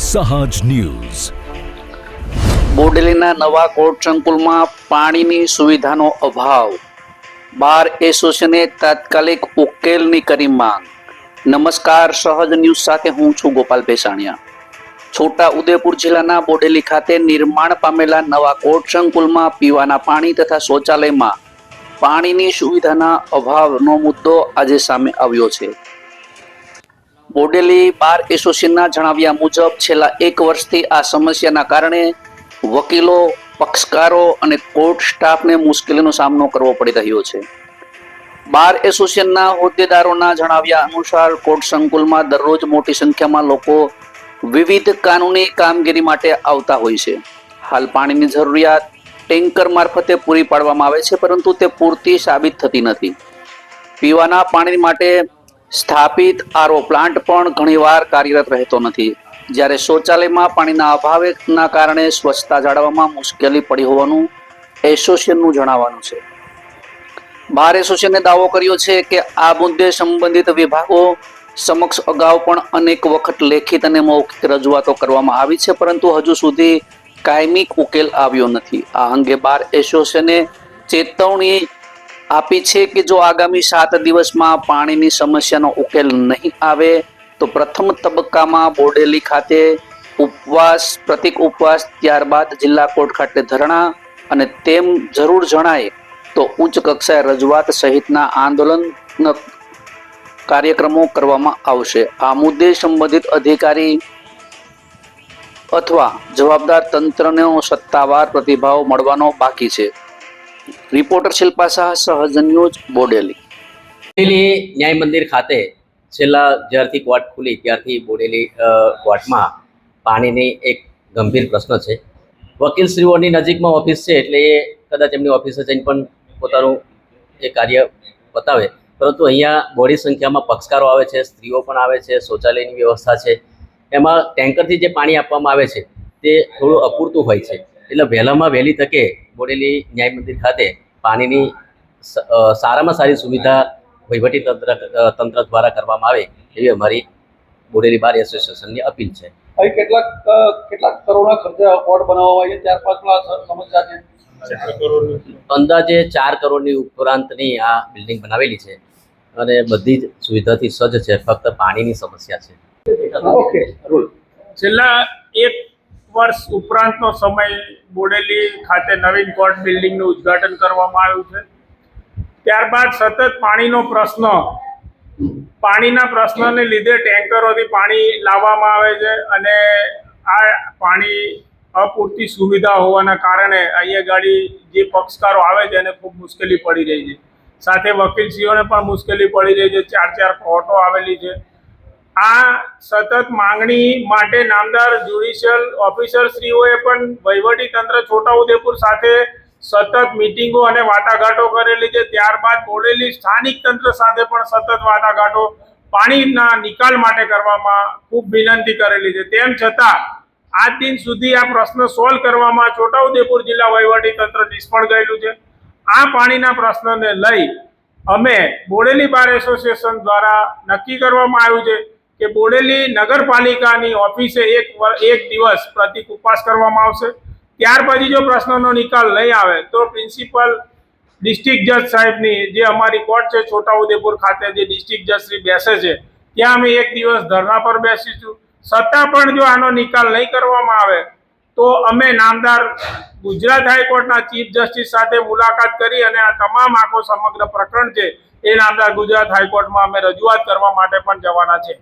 સહજ ન્યૂઝ. બોડેલીના નવા કોર્ટ સંકુલમાં પાણીની સુવિધાનો અભાવ. બાર એસોસિએશને તાત્કાલિક ઉકેલની કરી માંગ. નમસ્કાર, સહજ ન્યૂઝ સાથે હું છું ગોપાલ ભેસાણીયા. છોટા ઉદેપુર જિલ્લાના બોડેલી ખાતે નિર્માણ પામેલા નવા કોર્ટ સંકુલમાં પીવાના પાણી તથા શૌચાલયમાં પાણીની સુવિધાના અભાવનો મુદ્દો આજે સામે આવ્યો છે. બોડેલી બાર એસોસિએશનના જણાવ્યા મુજબ છેલ્લા 1 વર્ષથી આ સમસ્યાના કારણે વકીલો, પક્ષકારો અને કોર્ટ સ્ટાફને મુશ્કેલીનો સામનો કરવો પડી રહ્યો છે. બાર એસોસિએશનના હોદ્દેદારોના જણાવ્યા અનુસાર કોર્ટ સંકુલમાં દરરોજ મોટી સંખ્યામાં લોકો વિવિધ કાનૂની કામગીરી માટે આવતા હોય છે. હાલ પાણીની જરૂરિયાત ટેન્કર મારફતે પૂરી પાડવામાં આવે છે, પરંતુ તે પૂરતી સાબિત થતી નથી. પીવાના પાણી માટે સ્થાપિત આરઓ પ્લાન્ટ પણ ઘણીવાર કાર્યરત રહેતો નથી, જ્યારે શૌચાલયમાં પાણીના અભાવના કારણે સ્વચ્છતા જાળવવામાં મુશ્કેલી પડી હોવાનું એસોસિએશનનું જણાવવાનું છે. બાર એસોસિએશને દાવો કર્યો છે કે આ મુદ્દે સંબંધિત વિભાગો સમક્ષ અગાઉ પણ અનેક વખત લેખિત અને મૌખિક રજૂઆતો કરવામાં આવી છે, પરંતુ હજુ સુધી કાયમી ઉકેલ આવ્યો નથી. આ અંગે બાર એસોસિએશને ચેતવણી આપી છે કે જો આગામી 7 દિવસમાં પાણીની સમસ્યાનો ઉકેલ નહીં આવે તો પ્રથમ તબક્કામાં બોડેલી ખાતે ઉપવાસ, પ્રતિક ઉપવાસ, ત્યારબાદ જિલ્લા કોર્ટ ખાતે ધરણા અને તેમ જરૂર જણાય તો ઉચ્ચ કક્ષાએ રજૂઆત સહિતના આંદોલન કાર્યક્રમો કરવામાં આવશે. આ મુદ્દે સંબંધિત અધિકારી અથવા જવાબદાર તંત્રનો સત્તાવાર પ્રતિભાવ મળવાનો બાકી છે. રિપોર્ટર શિલ્પા શાહ, સહજ ન્યૂઝ, બોડેલી. બોડેલી ન્યાય મંદિર ખાતે છેલ્લા જ્યારથી કોર્ટ ખુલી ત્યારથી બોડેલી કોર્ટમાં પાણીની એક ગંભીર પ્રશ્ન છે. વકીલશ્રીઓની નજીકમાં ઓફિસ છે, એટલે એ કદાચ એમની ઓફિસે જઈને પણ પોતાનું એ કાર્ય બતાવે, પરંતુ અહીંયા બોડી સંખ્યામાં પક્ષકારો આવે છે, સ્ત્રીઓ પણ આવે છે, શૌચાલયની વ્યવસ્થા છે. એમાં ટેન્કરથી જે પાણી આપવામાં આવે છે તે થોડું અપૂરતું હોય છે. એટલે વહેલામાં વહેલી તકે બોડેલી ન્યાય મંદિર ખાતે પાણીની સારામાં સારી સુવિધા વહીવટી તંત્ર દ્વારા કરવામાં આવે એવી અમારી બોડેલી બાર એસોસિએશનની અપીલ છે. અહીં કેટલાક કરોડના ખર્ચે કોર્ટ બનાવવામાં આવ્યા, 4-5 લાખ સમસ્યા છે. અંદાજે 4 કરોડની ઉપરાંતની આ બિલ્ડિંગ બનાવેલી છે અને બધી જ સુવિધાથી સજ્જ છે. ફક્ત પાણીની સમસ્યા છે. ઓકે, રૂલ છેલ્લા 1 વર્ષ ઉપરાંતનો સમય બોડેલી ખાતે નવીન કોર્ટ બિલ્ડિંગનું ઉદ્ઘાટન કરવામાં આવ્યું છે. ત્યારબાદ સતત પાણીના પ્રશ્નને લીધે ટેન્કરોથી પાણી લાવવામાં આવે છે અને આ પાણી અપૂરતી સુવિધા હોવાના કારણે અહીંયા ગાડી જે પક્ષકારો આવે છે એને ખૂબ મુશ્કેલી પડી રહી છે. સાથે વકીલશ્રીઓને પણ મુશ્કેલી પડી રહી છે. 4 કોર્ટો આવેલી છે. આ સતત માંગણી માટે નામદાર જ્યુડિશિયલ ઓફિસરશ્રીઓએ પણ વહીવટી તંત્ર છોટાઉદેપુર સાથે સતત મિટિંગો અને વાટાઘાટો કરેલી છે. ત્યારબાદ બોડેલી સ્થાનિક તંત્ર સાથે પણ સતત વાટાઘાટો પાણીના નિકાલ માટે કરવામાં ખૂબ વિનંતી કરેલી છે. તેમ છતાં આજ દિન સુધી આ પ્રશ્ન સોલ્વ કરવામાં છોટાઉદેપુર જિલ્લા વહીવટી તંત્ર નિષ્ફળ ગયેલું છે. આ પાણીના પ્રશ્નને લઈ અમે બોડેલી બાર એસોસિએશન દ્વારા નક્કી કરવામાં આવ્યું છે કે બોડેલી નગરપાલિકાની ઓફિસે એક દિવસ પ્રતિક ઉપવાસ કરવામાં આવશે. ત્યાર પછી જો પ્રશ્નનો નિકાલ નહીં આવે તો પ્રિન્સિપલ ડિસ્ટ્રિક્ટ જજ સાહેબની જે અમારી કોર્ટ છે છોટાઉદેપુર ખાતે જે ડિસ્ટ્રિક્ટ જજ શ્રી બેસે છે ત્યાં અમે એક દિવસ ધરણા પર બેસીશું. છતાં પણ જો આનો નિકાલ નહીં કરવામાં આવે તો અમે નામદાર ગુજરાત હાઈકોર્ટના ચીફ જસ્ટિસ સાથે મુલાકાત કરી અને આ તમામ આખો સમગ્ર પ્રકરણ છે એ નામદાર ગુજરાત હાઈકોર્ટમાં અમે રજૂઆત કરવા માટે પણ જવાના છે.